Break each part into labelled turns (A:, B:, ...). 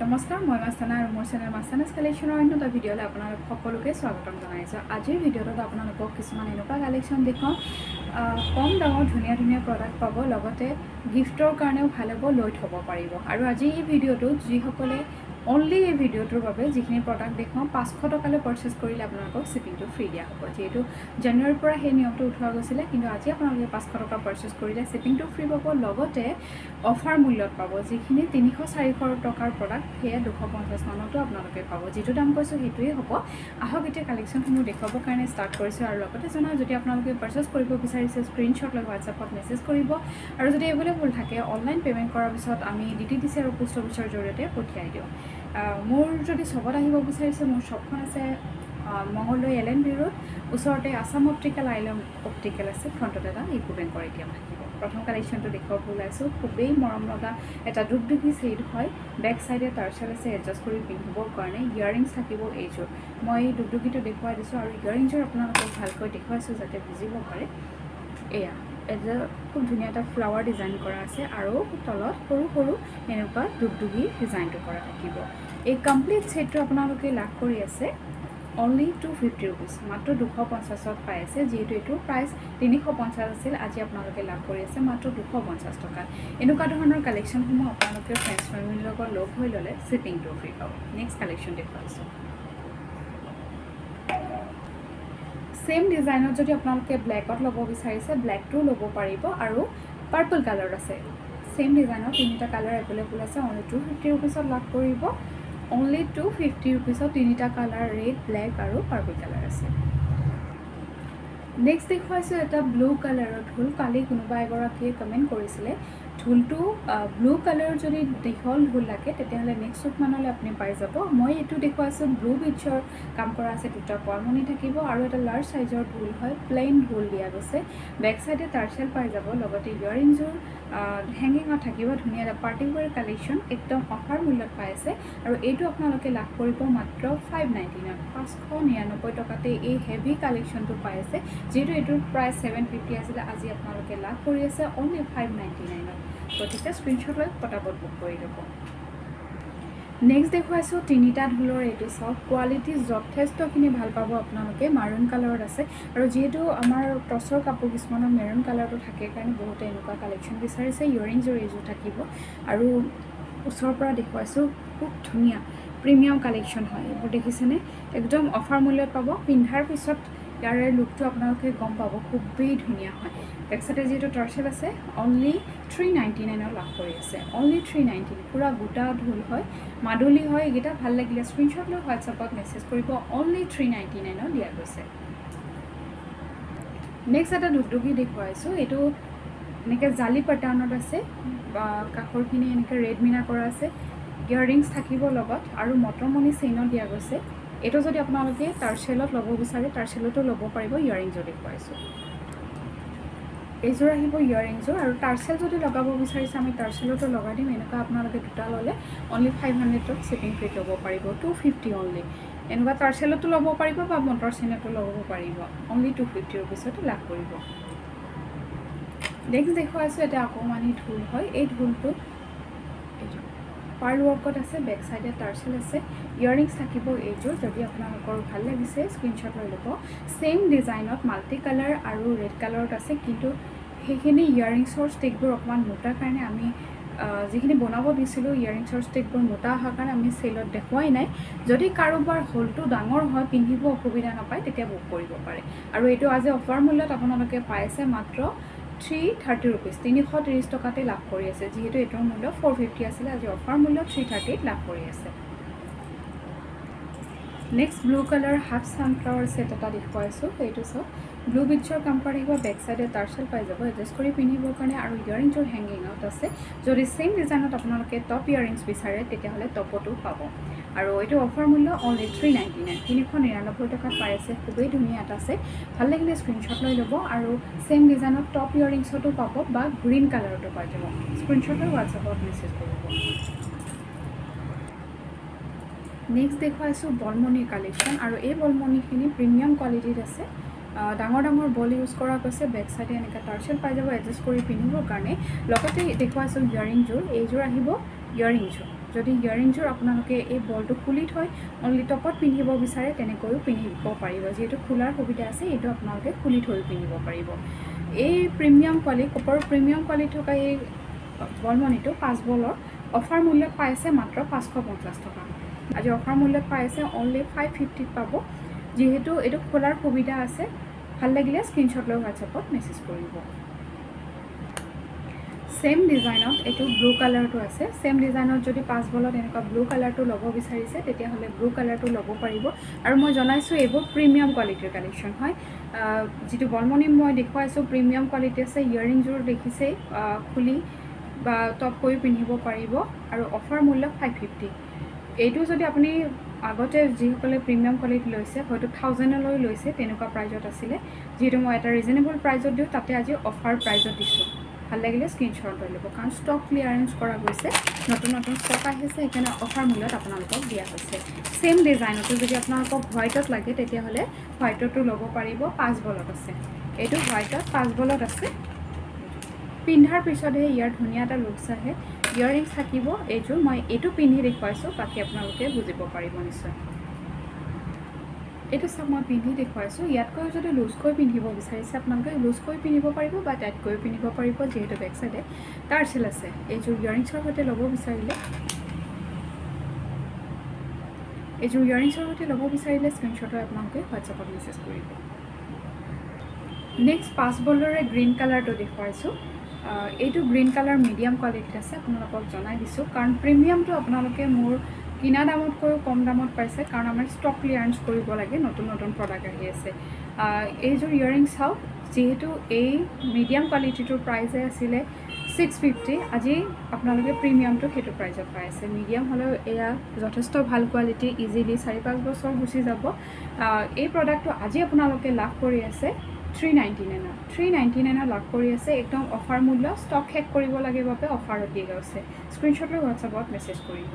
A: নমস্কাৰ মই মাস্তানা আৰু মোৰ চেনেল মাস্তানাছ কালেকশ্যনৰ অন্য এটা ভিডিঅ'লৈ আপোনালোক সকলোকে স্বাগতম জনাইছোঁ। আজিৰ ভিডিঅ'টোত আপোনালোকক কিছুমান এনেকুৱা কালেকশ্যন দেখাওঁ কম দামত ধুনীয়া ধুনীয়া প্ৰডাক্ট পাব, লগতে গিফ্টৰ কাৰণেও ভাল হ'ব, লৈ থ'ব পাৰিব। আৰু আজি এই ভিডিঅ'টোত যিসকলে অনলি এই ভিডিঅ'টোৰ বাবে যিখিনি প্ৰডাক্ট দেখাওঁ 500 টকালৈ পাৰ্চেছ কৰিলে আপোনালোকক শ্বিপিংটো ফ্ৰী দিয়া হ'ব। যিহেতু জানুৱাৰীৰ পৰা সেই নিয়মটো উঠোৱা গৈছিলে, কিন্তু আজি আপোনালোকে 500 টকা পাৰ্চেছ কৰিলে শ্বিপিংটো ফ্ৰী পাব, লগতে অফাৰ মূল্যত পাব। যিখিনি 300-400 টকাৰ প্ৰডাক্ট সেয়া 250 মানতো আপোনালোকে পাব। যিটো দাম কৈছোঁ সেইটোৱে হ'ব। আহক এতিয়া কালেকশ্যনসমূহ দেখুৱাবৰ কাৰণে ষ্টাৰ্ট কৰিছোঁ। আৰু লগতে জনাওঁ, যদি আপোনালোকে পাৰ্চেছ কৰিব বিচাৰিছে স্ক্ৰীনশ্বট লৈ হোৱাটছআপত মেছেজ কৰিব। আৰু যদি এভেইলেবল থাকে অনলাইন পে'মেণ্ট কৰাৰ পিছত আমি DTDC আৰু পোষ্ট অফিচৰ জৰিয়তে পঠিয়াই দিওঁ। মোৰ যদি চবত আহিব বিচাৰিছে, মোৰ শ্বপখন আছে মঙলদৈ LNB ৰোড, ওচৰতে আছাম অপটিকেল আইলম অপটিকেল আছে, ফ্ৰণ্টত এটা ইকো বেংকৰ ATM থাকিব। প্ৰথম কালেকশ্যনটো দেখুৱাব ওলাইছোঁ, খুবেই মৰম লগা এটা দুগদুগী চেট হয়। বেক চাইডে টাৰ্চেল আছে এডজাষ্ট কৰি পিন্ধিবৰ কাৰণে, ইয়াৰিংছ থাকিব এইযোৰ। মই দুগদুগীটো দেখুৱাই দিছোঁ আৰু ইয়াৰিংযোৰ আপোনালোকক ভালকৈ দেখুৱাইছোঁ যাতে বুজিব পাৰে। এয়া খুব ধুনীয়া এটা ফ্লাৱাৰ ডিজাইন কৰা আছে আৰু তলত সৰু সৰু এনেকুৱা দুগদুগী ডিজাইনটো কৰা থাকিব। এই কমপ্লিট ছেটটো আপোনালোকে লাভ কৰি আছে অনলি 250 ৰুপিজ, মাত্ৰ 250ত পাই আছে। যিহেতু এইটোৰ প্ৰাইচ 350 আছিল, আজি আপোনালোকে লাভ কৰি আছে মাত্ৰ 250 টকাত। এনেকুৱা ধৰণৰ কালেকশ্যনসমূহ আপোনালোকে ফ্ৰেণ্ডছ ফেমিলিৰ লগত লগ হৈ ল'লে শ্বিপিংটো ফ্ৰী পাব। নেক্সট কালেকশ্যন দেখুৱাইছোঁ। সেম ডিজাইনত যদি আপোনালোকে ব্লেকত ল'ব বিচাৰিছে, ব্লেকটোও ল'ব পাৰিব। আৰু পাৰ্পল কালাৰ আছে, সেম ডিজাইনত 3টা কালাৰ এভেইলেবল আছে। অনলি 250 ৰুপিজত লাভ কৰিব। অনলি 250 ৰুপিজত 3টা কালাৰ, ৰেড, ব্লেক আৰু পাৰ্পল কালাৰ আছে। নেক্সট দেখুৱাইছোঁ এটা ব্লু কালাৰৰ ঢোল। কালি কোনোবা এগৰাকীয়ে কমেণ্ট কৰিছিলে ঢোলটো ব্লু কালাৰ যদি দীঘল ঢোল লাগে তেতিয়াহ'লে নেক্সট উইক মানলৈ আপুনি পাই যাব। মই এইটো দেখুৱাইছোঁ ব্লু বিটছৰ কাম কৰা আছে, 2টা পৰমণি থাকিব আৰু এটা লাৰ্জ চাইজৰ ঢোল হয়, প্লেইন ঢোল দিয়া গৈছে। বেক চাইডে টাৰ্চেল পাই যাব, লগতে ইয়াৰিংযোৰ হেংগিঙত থাকিব। ধুনীয়া এটা পাৰ্টি ৱেৰ কালেকশ্যন, একদম অফাৰ মূল্যত পাই আছে। আৰু এইটো আপোনালোকে লাভ কৰিব মাত্ৰ 599, 599 টকাতে এই হেভি কালেকশ্যনটো পাই আছে। যিহেতু এইটোৰ প্ৰাইচ 750 আছিলে, আজি আপোনালোকে লাভ কৰি আছে অনলি 599ত। গতিকে স্ক্ৰীনশ্বট লৈ পটাপট বুক কৰি ল'ব। নেক্সট দেখুৱাইছোঁ 3টা ঢোলৰ। এইটো চাওক, কোৱালিটি যথেষ্টখিনি ভাল পাব আপোনালোকে। মাৰুন কালাৰত আছে, আৰু যিহেতু আমাৰ টচৰ কাপোৰ কিছুমানৰ মেৰুন কালাৰটো থাকে কাৰণে বহুতে এনেকুৱা কালেকশ্যন বিচাৰিছে। ইয়াৰিংযোৰ এইযোৰ থাকিব। আৰু ওচৰৰ পৰা দেখুৱাইছোঁ, খুব ধুনীয়া প্ৰিমিয়াম কালেকশ্যন হয়। এইবোৰ দেখিছেনে, একদম অফাৰ মূল্যত পাব। পিন্ধাৰ পিছত ইয়াৰে লুকটো আপোনালোকে গম পাব, খুবেই ধুনীয়া হয়। বেকচাইডে যিহেতু টাৰ্চেল আছে, অনলি 399ত লাভ কৰি আছে। অনলি 399, পূৰা গোটা ঢোল হয়, মাদুলি হয়। এইকেইটা ভাল লাগিলে স্ক্ৰীনশ্বট লৈ হোৱাটছআপত মেছেজ কৰিব। অনলি 399ত দিয়া গৈছে। নেক্সট এটা দুগদুগী দেখুৱাইছোঁ। এইটো এনেকৈ জালি পেটাৰ্ণত আছে, কাষৰখিনি এনেকৈ ৰেড মিনা কৰা আছে। ইয়াৰিংছ থাকিব লগত, আৰু মটৰমণি চেইনত দিয়া গৈছে। এইটো যদি আপোনালোকে টাৰ্চেলত ল'ব বিচাৰে টাৰ্চেলতো ল'ব পাৰিব। ইয়াৰিংযোৰ দেখুৱাইছোঁ, এইযোৰ আহিব ইয়াৰিংযোৰ। আৰু টাৰ্চেল যদি লগাব বিচাৰিছে আমি টাৰ্চেলতো লগাই দিম। এনেকুৱা আপোনালোকে 2টা ল'লে অনলি 500ত শ্বিপিং ফ্ৰী ল'ব পাৰিব। 250 অনলি। এনেকুৱা টাৰ্চেলতো ল'ব পাৰিব বা মটৰ চেইনতো ল'ব পাৰিব। অনলি 250 ৰুপিজতে লাভ কৰিব। নেক্সট দেখুৱাইছোঁ এটা অকণমানি ঢোল হয়। এই ঢোলটো এইটো পাৰ্ল ৱৰ্কত আছে, বেক চাইডে টাৰ্চেল আছে, ইয়াৰিংছ থাকিব এইযোৰ। যদি আপোনালোকৰ ভাল লাগিছে স্ক্ৰীনশ্বট লৈ ল'ব। ছেইম ডিজাইনত মাল্টি কালাৰ আৰু ৰেড কালাৰত আছে, কিন্তু সেইখিনি ইয়াৰিংছৰ ষ্টিকবোৰ অকণমান মোটা কাৰণে আমি যিখিনি বনাব দিছিলোঁ ইয়াৰিংছৰ ষ্টিকবোৰ মোটা অহাৰ কাৰণে আমি চেলত দেখুৱাই নাই। যদি কাৰোবাৰ হ'লটো ডাঙৰ হয়, পিন্ধিব অসুবিধা নাপায়, তেতিয়া বুক কৰিব পাৰে। আৰু এইটো আজি অফাৰ মূল্যত আপোনালোকে পাই আছে মাত্ৰ 330 ৰুপিজ, 330 টকাতে লাভ কৰি আছে। যিহেতু এইটোৰ মূল্য 450 আছিলে, আজি অফাৰ মূল্য 330ত লাভ কৰি আছে। Next blue colour half sunflower set এটা দেখুৱাইছোঁ। এইটো চাওক, ব্লু বিটছৰ কাম কৰা থাকিব। বেক চাইডে টাৰ্চেল পাই যাব এডজাষ্ট কৰি পিন্ধিবৰ কাৰণে। আৰু ইয়াৰিংযোৰ হেংগিঙত আছে। যদি ছেইম ডিজাইনত আপোনালোকে টপ ইয়াৰিংছ বিচাৰে তেতিয়াহ'লে টপতো পাব। আৰু এইটো অফাৰ মূল্য অনলি 399, 399 টকাত পাই আছে। খুবেই ধুনীয়া এটা আছে, ভাল লাগিলে স্ক্ৰীনশ্বট লৈ ল'ব। আৰু ছেইম ডিজাইনত টপ ইয়াৰিংছতো পাব বা গ্ৰীণ কালাৰতো পাই যাব। স্ক্ৰীনশ্বট লৈ হোৱাটছআপত মেছেজ কৰিব। নেক্সট দেখুৱাইছোঁ বলমণিৰ কালেকশ্যন। আৰু এই বলমণিখিনি প্ৰিমিয়াম কোৱালিটিত আছে। ডাঙৰ ডাঙৰ বল ইউজ কৰা গৈছে। বেক চাইডে এনেকৈ টাৰ্চেল পাই যাব এডজাষ্ট কৰি পিন্ধিবৰ কাৰণে। লগতে দেখুৱাইছোঁ ইয়াৰিংযোৰ। এইযোৰ আহিব ইয়াৰিংযোৰ, যদি ইয়াৰিংযোৰ আপোনালোকে এই বলটো খুলি থৈ অনলি টপত পিন্ধিব বিচাৰে তেনেকৈও পিন্ধিব পাৰিব যিহেতু খোলাৰ সুবিধা আছে এইটো আপোনালোকে খুলি থৈ পিন্ধিব পাৰিব এই প্ৰিমিয়াম কোৱালিটি কপৰ প্ৰিমিয়াম কোৱালিটি থকা এই বলমণিটো 5 বলৰ অফাৰ মূল্যত পাইছে মাত্ৰ 550 টকা আজি অফাৰ মূল্যত পাইছে অনলি 550 পাব যেহেতু এইটো খোলাৰ সুবিধা আছে ভাল লাগিলে স্ক্ৰিনশ্বট লৈ হোৱাটছআপত মেছেজ কৰিব সেম ডিজাইনত এইটো ব্লু কালাৰটো আছে সেম ডিজাইনত যদি 5 বলত এনেকুৱা ব্লু কালাৰটো ল'ব বিচাৰিছে তেতিয়াহ'লে ব্লু কালাৰটো ল'ব পাৰিব আৰু মই জনাইছোঁ এইবোৰ প্ৰিমিয়াম কোৱালিটিৰ কালেকশ্যন হয় যিটো বলমণি মই দেখুৱাইছোঁ প্ৰিমিয়াম কোৱালিটি আছে ইয়াৰিংযোৰ দেখিছেই খুলি বা টপ কৰি পিন্ধিব পাৰিব আৰু অফাৰ মূল্য 550 এইটো যদি আপুনি আগতে যিসকলে প্ৰিমিয়াম কোৱালিটি লৈছে হয়তো 1000লৈ লৈছে তেনেকুৱা প্ৰাইজত আছিলে যিহেতু মই এটা ৰিজনেবল প্ৰাইজত দিওঁ তাতে আজি অফাৰ প্ৰাইজত দিছোঁ ভাল লাগিলে স্ক্ৰিনশ্বট লৈ ল'ব কাৰণ ষ্টক ক্লিয়াৰেন্স কৰা গৈছে নতুন নতুন ষ্টক আহিছে সেইকাৰণে অফাৰ মূল্যত আপোনালোকক দিয়া হৈছে সেম ডিজাইনতো যদি আপোনালোকক হোৱাইটত লাগে তেতিয়াহ'লে হোৱাইটতো ল'ব পাৰিব 5 বলত আছে এইটো হোৱাইটত 5 বলত আছে পিন্ধাৰ পিছতহে ইয়াৰ ধুনীয়া এটা লুকছ আহে ইয়াৰিংছ থাকিব এইযোৰ মই এইটো পিন্ধি দেখুৱাইছোঁ বাকী আপোনালোকে বুজিব পাৰিব নিশ্চয় এইটো সব মই পিন্ধি দেখুৱাইছোঁ ইয়াতকৈ যদি লুজকৈ পিন্ধিব বিচাৰিছে আপোনালোকে লুজকৈ পিন্ধিব পাৰিব বা টাইটকৈ পিন্ধিব পাৰিব যিহেতু বেক চাইডে টাৰ্চেল আছে এইযোৰ ইয়াৰিংছৰ সৈতে ল'ব বিচাৰিলে স্ক্ৰিনশ্বট লৈ আপোনালোকে হোৱাটছআপত মেছেজ কৰিব নেক্সট 5 বলৰে গ্ৰীণ কালাৰটো দেখুৱাইছোঁ এইটো গ্ৰীণ কালাৰ মিডিয়াম কোৱালিটিত আছে আপোনালোকক জনাই দিছোঁ কাৰণ প্ৰিমিয়ামটো আপোনালোকে মোৰ কিনা দামতকৈ কম দামত পাইছে কাৰণ আমাৰ ষ্টক ক্লিয়াৰেন্স কৰিব লাগে নতুন নতুন প্ৰডাক্ট আহি আছে এইযোৰ ইয়াৰিংছ চাওক যেহেতু এই মিডিয়াম কোৱালিটিটোৰ প্ৰাইচে আছিলে 650 আজি আপোনালোকে প্ৰিমিয়ামটো সেইটো প্ৰাইজত পাই আছে মিডিয়াম হ'লেও এয়া যথেষ্ট ভাল কোৱালিটি ইজিলি 4-5 বছৰ গুচি যাব এই প্ৰডাক্টটো আজি আপোনালোকে লাভ কৰি আছে 399 লাভ কৰি আছে একদম অফাৰ মূল্য ষ্টক শেষ কৰিব লাগে বাবে অফাৰত দিয়া গৈছে স্ক্ৰিনশ্বট লৈ হোৱাটছআপত মেছেজ কৰিব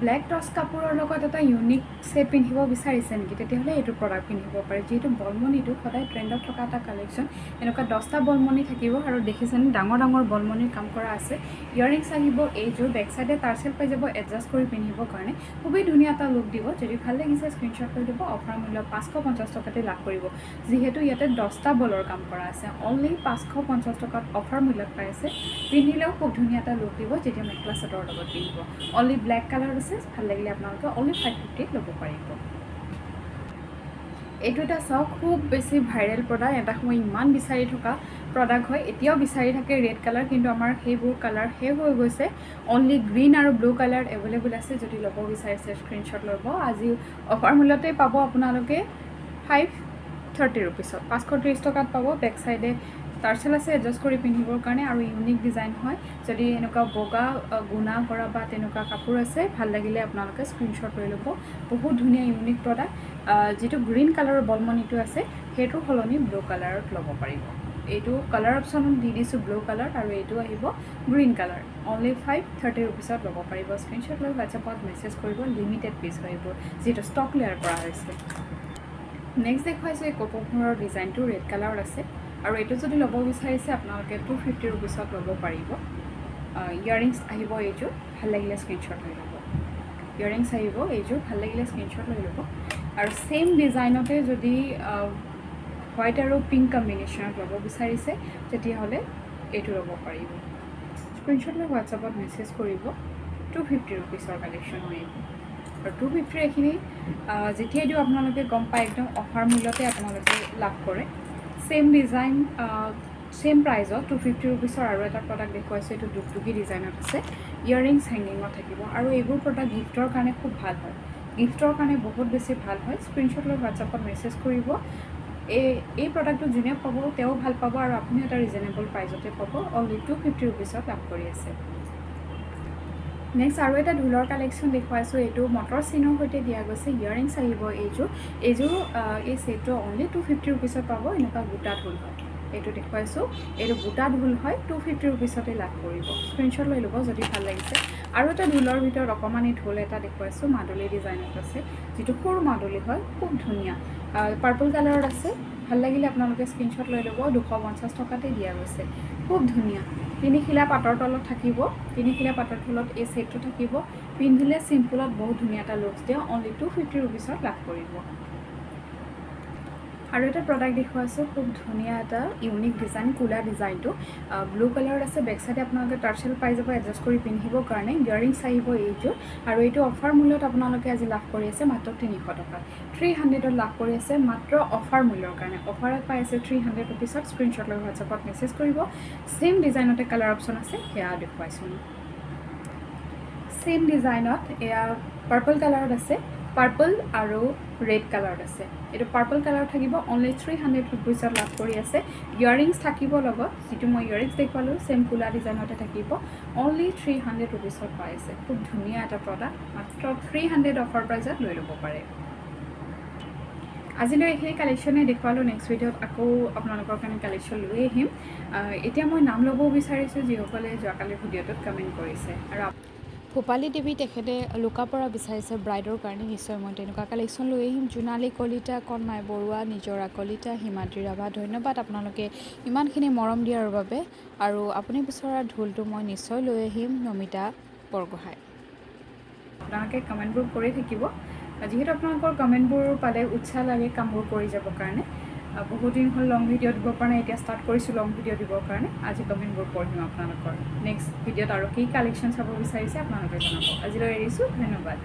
A: ব্লেক টচ কাপোৰৰ লগত এটা ইউনিক সেট পিন্ধিব বিচাৰিছে নেকি তেতিয়াহ'লে এইটো প্ৰডাক্ট পিন্ধিব পাৰে যিহেতু বলমণিটো সদায় ট্ৰেণ্ডত থকা এটা কালেকশ্যন এনেকুৱা 10টা বলমণি থাকিব আৰু দেখিছেনে ডাঙৰ ডাঙৰ বলমণিৰ কাম কৰা আছে ইয়াৰিংছ আহিব এইযোৰ বেক চাইডে টাৰ্চেল পাই যাব এডজাষ্ট কৰি পিন্ধিবৰ কাৰণে খুবেই ধুনীয়া এটা লুক দিব যদি ভাল লাগিছে স্ক্ৰিনশ্বট লৈ দিব অফাৰ মূল্য 550 টকাতে লাভ কৰিব যিহেতু ইয়াতে 10টা বলৰ কাম কৰা আছে অনলি 550 টকাত অফাৰ মূল্যত পাই আছে পিন্ধিলেও খুব ধুনীয়া এটা লুক দিব যেতিয়া মেখেলা চাদৰৰ লগত পিন্ধিব অনলি ব্লেক কালাৰ ভাল লাগিলে আপোনালোকে অনলি 550 ল'ব পাৰিব এইটো এটা চাওক খুব বেছি ভাইৰেল প্ৰডাক্ট এটা সময় ইমান বিচাৰি থকা প্ৰডাক্ট হয় এতিয়াও বিচাৰি থাকে ৰেড কালাৰ কিন্তু আমাৰ সেইবোৰ কালাৰ শেষ হৈ গৈছে অনলি গ্ৰীণ আৰু ব্লু কালাৰ এভেইলেবল আছে যদি ল'ব বিচাৰিছে স্ক্ৰিনশ্বট ল'ব আজি অফাৰ মূল্যতে পাব আপোনালোকে 530 ৰুপিছত 530 টকাত পাব বেক চাইডে টাৰ্চেল আছে এডজাষ্ট কৰি পিন্ধিবৰ কাৰণে আৰু ইউনিক ডিজাইন হয় যদি এনেকুৱা বগা গুণা কৰা বা তেনেকুৱা কাপোৰ আছে ভাল লাগিলে আপোনালোকে স্ক্ৰিনশ্বট লৈ ল'ব বহুত ধুনীয়া ইউনিক প্ৰডাক্ট যিটো গ্ৰীণ কালাৰৰ বলমণিটো আছে সেইটো সলনি ব্লু কালাৰত ল'ব পাৰিব এইটো কালাৰ অপশ্যনত দি দিছোঁ ব্লু কালাৰ আৰু এইটো আহিব গ্ৰীণ কালাৰ অনলি 530 ৰুপিছত ল'ব পাৰিব স্ক্ৰিনশ্বট লৈ হোৱাটছআপত মেছেজ কৰিব লিমিটেড পিচ হয় এইবোৰ যিটো ষ্টক ক্লিয়াৰ কৰা হৈছে নেক্সট দেখুৱাইছোঁ এই কপৌফুলৰ ডিজাইনটো ৰেড কালাৰত আছে আৰু এইটো যদি ল'ব বিচাৰিছে আপোনালোকে 250 ৰুপিছত ল'ব পাৰিব ইয়াৰিংছ আহিব এইযোৰ ভাল লাগিলে স্ক্ৰিনশ্বট লৈ ল'ব ইয়াৰিংছ আহিব এইযোৰ ভাল লাগিলে স্ক্ৰিনশ্বট লৈ ল'ব আৰু সেম ডিজাইনতে যদি হোৱাইট আৰু পিংক কম্বিনেশ্যনত ল'ব বিচাৰিছে তেতিয়াহ'লে এইটো ল'ব পাৰিব স্ক্ৰিনশ্বট লৈ হোৱাটছআপত মেছেজ কৰিব 250 ৰুপিছৰ কালেকশ্যন হৈ আহিব আৰু 250 এইখিনি যেতিয়াই দিওঁ আপোনালোকে গম পায় একদম অফাৰ মূল্যতে আপোনালোকে লাভ কৰে সেম ডিজাইন সেম প্ৰাইজত 250 ৰুপিছৰ আৰু এটা প্ৰডাক্ট দেখুৱাইছোঁ এইটো ডুগডুগি ডিজাইনত আছে ইয়াৰিংছ হেংগিঙত থাকিব আৰু এইবোৰ প্ৰডাক্ট গিফ্টৰ কাৰণে খুব ভাল হয় গিফ্টৰ কাৰণে বহুত বেছি ভাল হয় স্ক্ৰিনশ্বট লৈ হোৱাটছআপত মেছেজ কৰিব এই প্ৰডাক্টটো যোনে পাব তেওঁ ভাল পাব আৰু আপুনি এটা ৰিজনেবল প্ৰাইজতে পাব অনলি 250 ৰুপিছত লাভ কৰি আছে নেক্সট আৰু এটা ঢোলৰ কালেকশ্যন দেখুৱাইছোঁ এইটো মটৰ চিনৰ সৈতে দিয়া গৈছে ইয়াৰিংছ আহিব এইযোৰ এই ছেটটো অনলি 250 ৰুপিছত পাব এনেকুৱা গোটা ঢোল হয় এইটো দেখুৱাইছোঁ এইটো গোটা ঢোল হয় 250 ৰুপিছতে লাভ কৰিব স্ক্ৰিনশ্বট লৈ ল'ব যদি ভাল লাগিছে আৰু এটা ঢোলৰ ভিতৰত অকণমান এই ঢোল এটা দেখুৱাইছোঁ মাদুলি ডিজাইনত আছে যিটো সৰু মাদুলি হয় খুব ধুনীয়া পাৰ্পল কালাৰত আছে ভাল লাগিলে আপোনালোকে স্ক্ৰীনশ্বট লৈ ল'ব 250 টকাতে দিয়া গৈছে খুব ধুনীয়া তিনিখিলা পাটৰ তলত থাকিব তিনিখিলা পাটৰ তলত এই সেটটো থাকিব পিন্ধিলে সিম্পলত বহুত ধুনীয়া এটা লুকস দিয়ে অনলি 250 ৰুপিছত লাভ কৰিব আৰু এটা প্ৰডাক্ট দেখুৱাইছো খুব ধুনীয়া এটা ইউনিক ডিজাইন কুলা ডিজাইনটো ব্লু কালাৰত আছে বেক সাইডে আপোনালোকে টাৰ্চেল পাই যাব এডজাষ্ট কৰি পিন্ধিবৰ কাৰণে ইয়াৰিংছ আহিব এইটো আৰু এইটো অফাৰ মূল্যত আপোনালোকে আজি লাভ কৰি আছে মাত্ৰ 300 টকা 300ত লাভ কৰি আছে মাত্ৰ অফাৰ মূল্যৰ কাৰণে অফাৰত পাই আছে 300 ৰুপিছত স্ক্ৰীনশ্বট লৈ WhatsAppত মেছেজ কৰিব সেম ডিজাইনতে কালাৰ অপচন আছে হেয়া দেখুৱাইছো সেম ডিজাইনত এয়া পাৰ্পল কালাৰত আছে পাৰ্পল আৰু ৰেড কালাৰত আছে এটো পাৰ্পল কালাৰ থাকিব অনলি 300 ৰুপিছত লাভ কৰি আছে ইয়াৰিংছ থাকিব লগত যেটো মই ইয়াৰিংছ দেখুৱালো সেম কুলা ডিজাইনতে থাকিব অনলি 300 ৰুপিছত পাই আছে খুব ধুনীয়া এটা প্ৰডাক্ট মাত্ৰ 300 অফাৰ প্ৰাইজত লৈ ল'ব পাৰে আজিলৈ এই কালেকশনে দেখুৱালো নেক্সট ভিডিঅ'ত আকৌ আপোনালোকৰ কাৰণে কালেকশন লৈ আহিম এতিয়া মই নাম ল'ব বিচাৰিছো যিসকলে যোৱাকালি ভিডিঅ'টোত কমেন্ট কৰিছে আৰু ভূপালী দেৱী তেখেতে লুকা পৰা বিচাৰিছে ব্ৰাইডৰ কাৰণে নিশ্চয় মই তেনেকুৱা কালেকশ্যন লৈ আহিম জোনালী কলিতা কণমাই বৰুৱা নিজৰা কলিতা হিমাদ্ৰী ৰাভা ধন্যবাদ আপোনালোকে ইমানখিনি মৰম দিয়াৰ বাবে আৰু আপুনি বিচৰা ঢোলটো মই নিশ্চয় লৈ আহিম নমিতা বৰগোহাঁই আপোনালোকে কমেণ্টবোৰ কৰি থাকিব যিহেতু আপোনালোকৰ কমেণ্টবোৰ পালে উৎসাহ লাগে কামবোৰ কৰি যাবৰ কাৰণে বহুত দিন হ'ল লং ভিডিঅ' দিব পৰা নাই এতিয়া ষ্টাৰ্ট কৰিছোঁ লং ভিডিঅ' দিবৰ কাৰণে আজি কমেণ্টবোৰ পঢ়িম আপোনালোকৰ নেক্সট ভিডিঅ'ত আৰু কি কালেকশ্যন চাব বিচাৰিছে আপোনালোকে জনাব আজিলৈ এৰিছোঁ ধন্যবাদ